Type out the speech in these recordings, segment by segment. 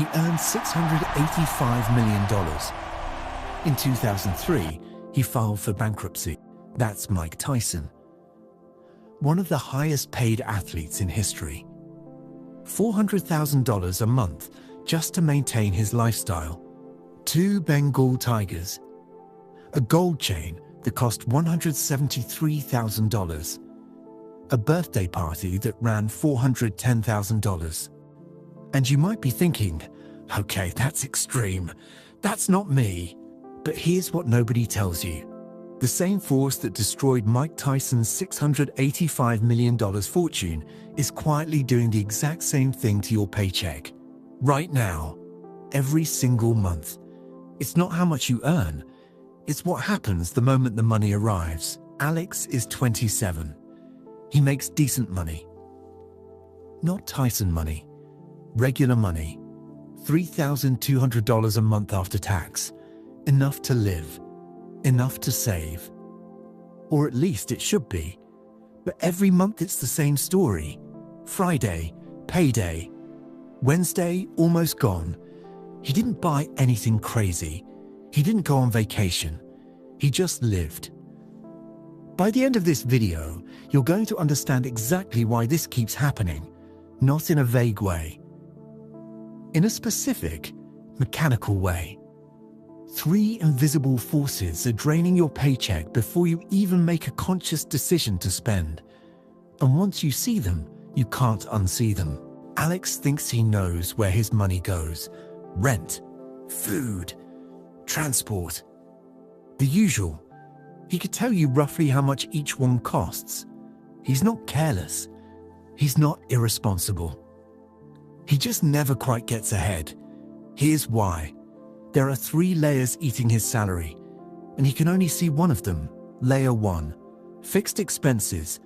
he earned $685 million. In 2003, he filed for bankruptcy. That's Mike Tyson, one of the highest paid athletes in history. $400,000 a month just to maintain his lifestyle. 2 Bengal tigers. A gold chain that cost $173,000. A birthday party that ran $410,000. And you might be thinking, okay, that's extreme. That's not me. But here's what nobody tells you. The same force that destroyed Mike Tyson's $685 million fortune is quietly doing the exact same thing to your paycheck. Right now. Every single month. It's not how much you earn. It's what happens the moment the money arrives. Alex is 27. He makes decent money. Not Tyson money. Regular money. $3,200 a month after tax. Enough to live. Enough to save. Or at least it should be. But every month it's the same story. Friday, payday. Wednesday, almost gone. He didn't buy anything crazy. He didn't go on vacation. He just lived. By the end of this video, you're going to understand exactly why this keeps happening, not in a vague way. In a specific, mechanical way. 3 invisible forces are draining your paycheck before you even make a conscious decision to spend. And once you see them, you can't unsee them. Alex thinks he knows where his money goes. Rent, food, transport. The usual. He could tell you roughly how much each one costs. He's not careless. He's not irresponsible. He just never quite gets ahead. Here's why. There are 3 layers eating his salary, and he can only see one of them. Layer 1. Fixed expenses.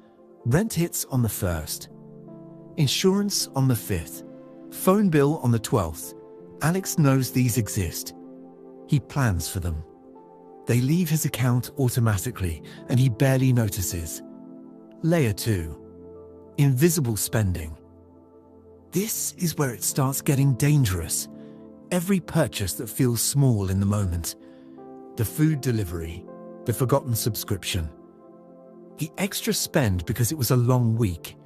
Rent hits on the 1st. Insurance on the 5th. Phone bill on the 12th. Alex knows these exist. He plans for them. They leave his account automatically, and he barely notices. Layer 2. Invisible spending. This is where it starts getting dangerous. Every purchase that feels small in the moment. The food delivery, the forgotten subscription. The extra spend because it was a long week.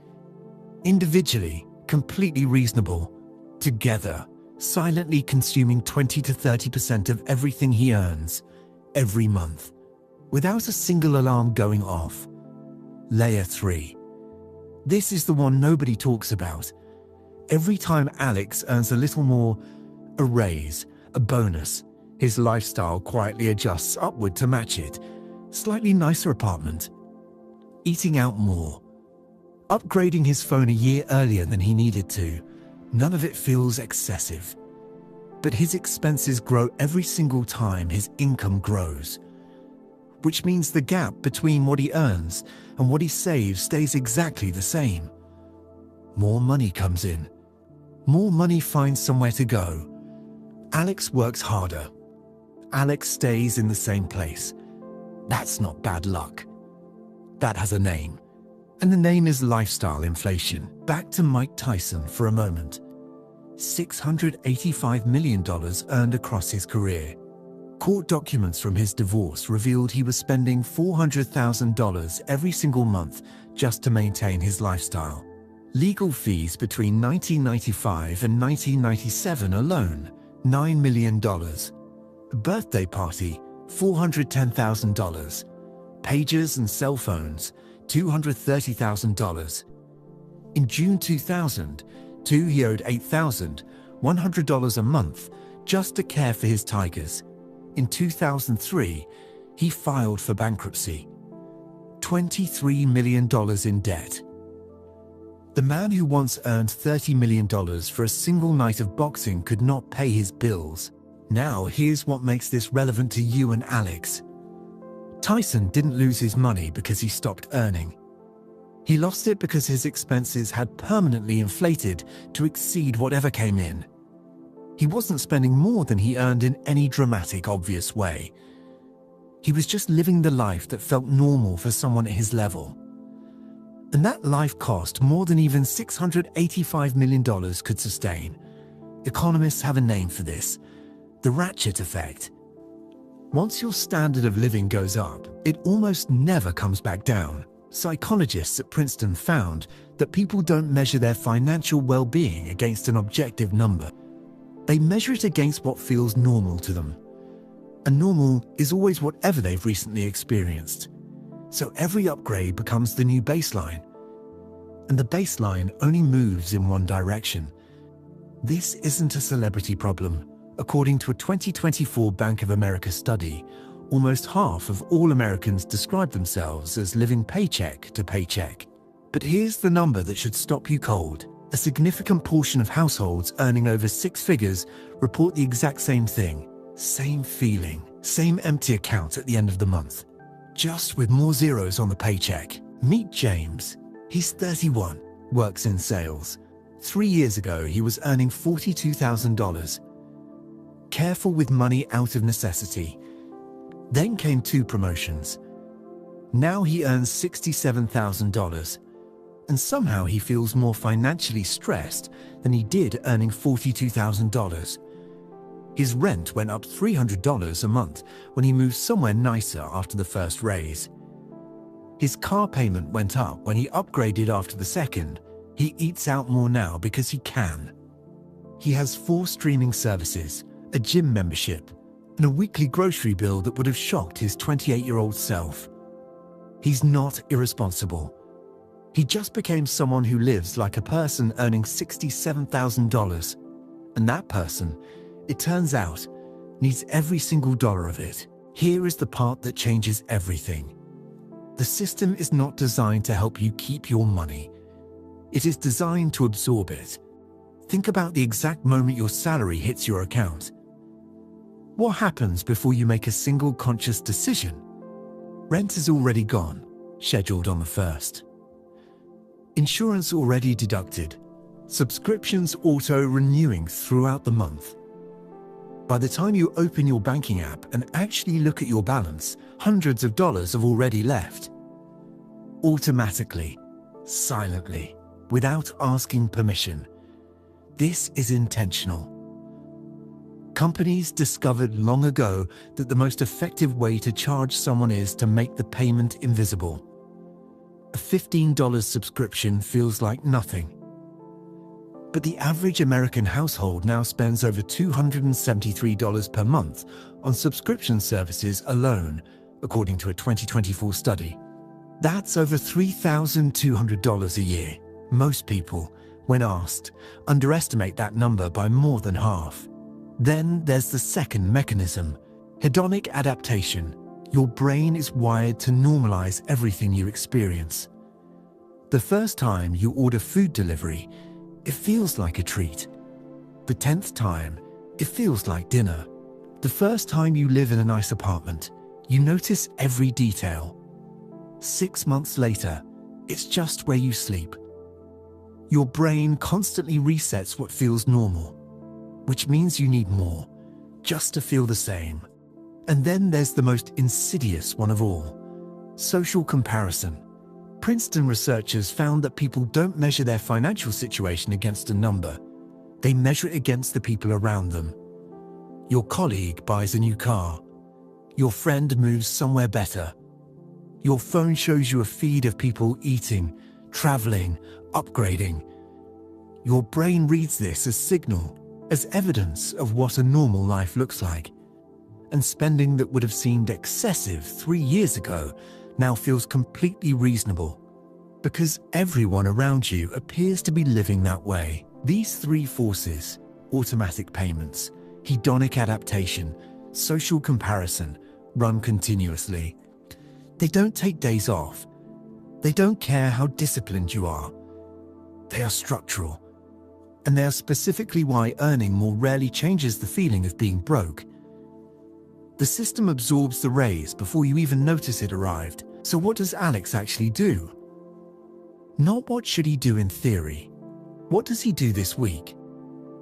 Individually, completely reasonable. Together, silently consuming 20 to 30% of everything he earns, every month, without a single alarm going off. Layer 3. This is the one nobody talks about. Every time Alex earns a little more, a raise, a bonus, his lifestyle quietly adjusts upward to match it. Slightly nicer apartment. Eating out more. Upgrading his phone a year earlier than he needed to. None of it feels excessive. But his expenses grow every single time his income grows. Which means the gap between what he earns and what he saves stays exactly the same. More money comes in. More money finds somewhere to go. Alex works harder. Alex stays in the same place. That's not bad luck. That has a name. And the name is lifestyle inflation. Back to Mike Tyson for a moment. $685 million earned across his career. Court documents from his divorce revealed he was spending $400,000 every single month just to maintain his lifestyle. Legal fees between 1995 and 1997 alone, $9 million. A birthday party, $410,000. Pagers and cell phones, $230,000. In June 2002, he owed $8,100 a month just to care for his tigers. In 2003, he filed for bankruptcy. $23 million in debt. The man who once earned $30 million for a single night of boxing could not pay his bills. Now here's what makes this relevant to you and Alex. Tyson didn't lose his money because he stopped earning. He lost it because his expenses had permanently inflated to exceed whatever came in. He wasn't spending more than he earned in any dramatic, obvious way. He was just living the life that felt normal for someone at his level. And that life cost more than even $685 million could sustain. Economists have a name for this: the Ratchet effect. Once your standard of living goes up, it almost never comes back down. Psychologists at Princeton found that people don't measure their financial well-being against an objective number. They measure it against what feels normal to them. And normal is always whatever they've recently experienced. So every upgrade becomes the new baseline. And the baseline only moves in one direction. This isn't a celebrity problem. According to a 2024 Bank of America study, almost half of all Americans describe themselves as living paycheck to paycheck. But here's the number that should stop you cold. A significant portion of households earning over 6 figures report the exact same thing. Same feeling, same empty account at the end of the month, just with more zeros on the paycheck. Meet James. He's 31, works in sales. 3 years ago, he was earning $42,000. Careful with money out of necessity. Then came 2 promotions. Now he earns $67,000. And somehow he feels more financially stressed than he did earning $42,000. His rent went up $300 a month when he moved somewhere nicer after the first raise. His car payment went up when he upgraded after the second. He eats out more now because he can. He has 4 streaming services, a gym membership, and a weekly grocery bill that would have shocked his 28-year-old self. He's not irresponsible. He just became someone who lives like a person earning $67,000. And that person, it turns out, needs every single dollar of it. Here is the part that changes everything. The system is not designed to help you keep your money. It is designed to absorb it. Think about the exact moment your salary hits your account. What happens before you make a single conscious decision? Rent is already gone, scheduled on the 1st. Insurance already deducted. Subscriptions auto-renewing throughout the month. By the time you open your banking app and actually look at your balance, hundreds of dollars have already left. Automatically, silently, without asking permission. This is intentional. Companies discovered long ago that the most effective way to charge someone is to make the payment invisible. A $15 subscription feels like nothing. But the average American household now spends over $273 per month on subscription services alone, according to a 2024 study. That's over $3,200 a year. Most people, when asked, underestimate that number by more than half. Then there's the second mechanism, hedonic adaptation. Your brain is wired to normalize everything you experience. The first time you order food delivery, it feels like a treat. The 10th time, it feels like dinner. The first time you live in a nice apartment, you notice every detail. 6 months later, it's just where you sleep. Your brain constantly resets what feels normal, which means you need more, just to feel the same. And then there's the most insidious one of all, social comparison. Princeton researchers found that people don't measure their financial situation against a number. They measure it against the people around them. Your colleague buys a new car. Your friend moves somewhere better. Your phone shows you a feed of people eating, traveling, upgrading. Your brain reads this as signal, as evidence of what a normal life looks like. And spending that would have seemed excessive 3 years ago now feels completely reasonable, because everyone around you appears to be living that way. These 3 forces, automatic payments, hedonic adaptation, social comparison, run continuously. They don't take days off. They don't care how disciplined you are. They are structural. And they are specifically why earning more rarely changes the feeling of being broke. The system absorbs the raise before you even notice it arrived. So what does Alex actually do? Not what should he do in theory. What does he do this week?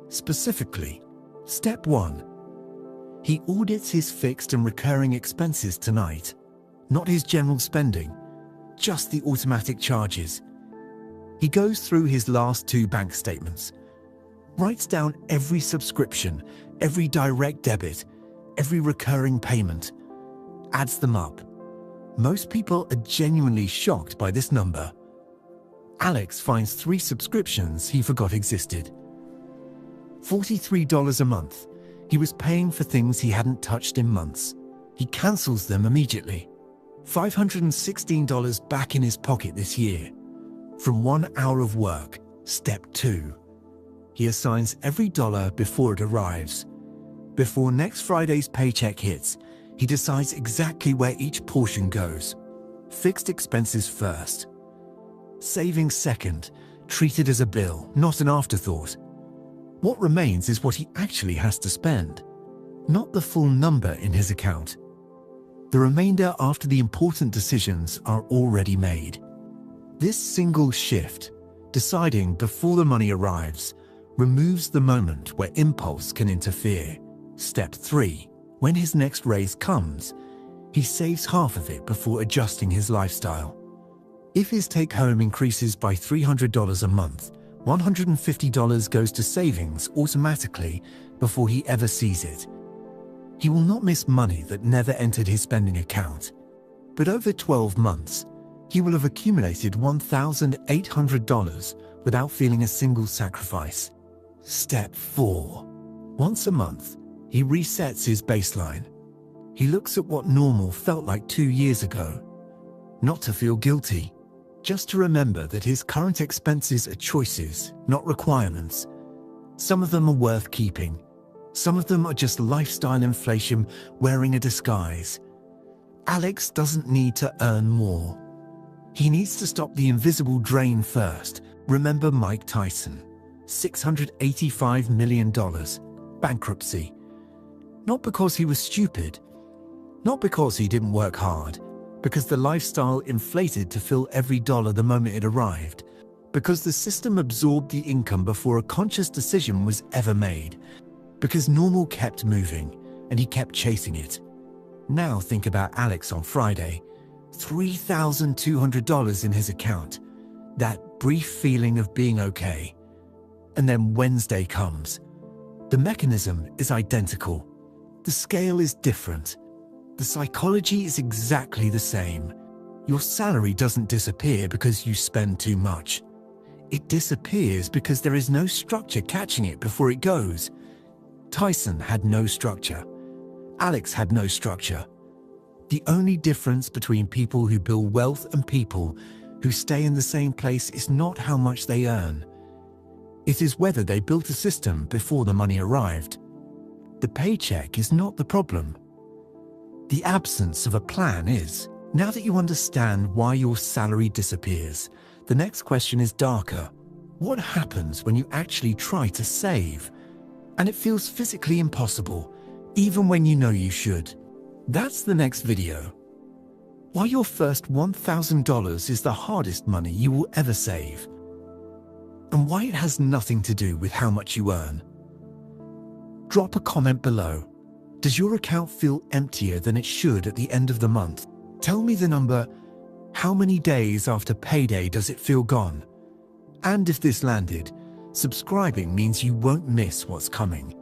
Specifically, step 1. He audits his fixed and recurring expenses tonight. Not his general spending, just the automatic charges. He goes through his last 2 bank statements. Writes down every subscription, every direct debit, every recurring payment. Adds them up. Most people are genuinely shocked by this number. Alex finds 3 subscriptions he forgot existed. $43 a month. He was paying for things he hadn't touched in months. He cancels them immediately. $516 back in his pocket this year. From 1 hour of work. Step 2. He assigns every dollar before it arrives. Before next Friday's paycheck hits, he decides exactly where each portion goes. Fixed expenses first. Savings second, treated as a bill, not an afterthought. What remains is what he actually has to spend, not the full number in his account. The remainder after the important decisions are already made. This single shift, deciding before the money arrives, removes the moment where impulse can interfere. Step 3. When his next raise comes, he saves half of it before adjusting his lifestyle. If his take-home increases by $300 a month, $150 goes to savings automatically before he ever sees it. He will not miss money that never entered his spending account. But over 12 months, he will have accumulated $1,800 without feeling a single sacrifice. Step 4. Once a month, he resets his baseline. He looks at what normal felt like 2 years ago. Not to feel guilty, just to remember that his current expenses are choices, not requirements. Some of them are worth keeping. Some of them are just lifestyle inflation wearing a disguise. Alex doesn't need to earn more. He needs to stop the invisible drain first. Remember Mike Tyson, $685 million, bankruptcy. Not because he was stupid, not because he didn't work hard, because the lifestyle inflated to fill every dollar the moment it arrived, because the system absorbed the income before a conscious decision was ever made, because normal kept moving and he kept chasing it. Now think about Alex on Friday, $3,200 in his account, that brief feeling of being okay. And then Wednesday comes. The mechanism is identical. The scale is different. The psychology is exactly the same. Your salary doesn't disappear because you spend too much. It disappears because there is no structure catching it before it goes. Tyson had no structure. Alex had no structure. The only difference between people who build wealth and people who stay in the same place is not how much they earn. It is whether they built a system before the money arrived. The paycheck is not the problem. The absence of a plan is. Now that you understand why your salary disappears, the next question is darker. What happens when you actually try to save? And it feels physically impossible, even when you know you should. That's the next video. Why your first $1,000 is the hardest money you will ever save. And why it has nothing to do with how much you earn. Drop a comment below. Does your account feel emptier than it should at the end of the month? Tell me the number. How many days after payday does it feel gone? And if this landed, subscribing means you won't miss what's coming.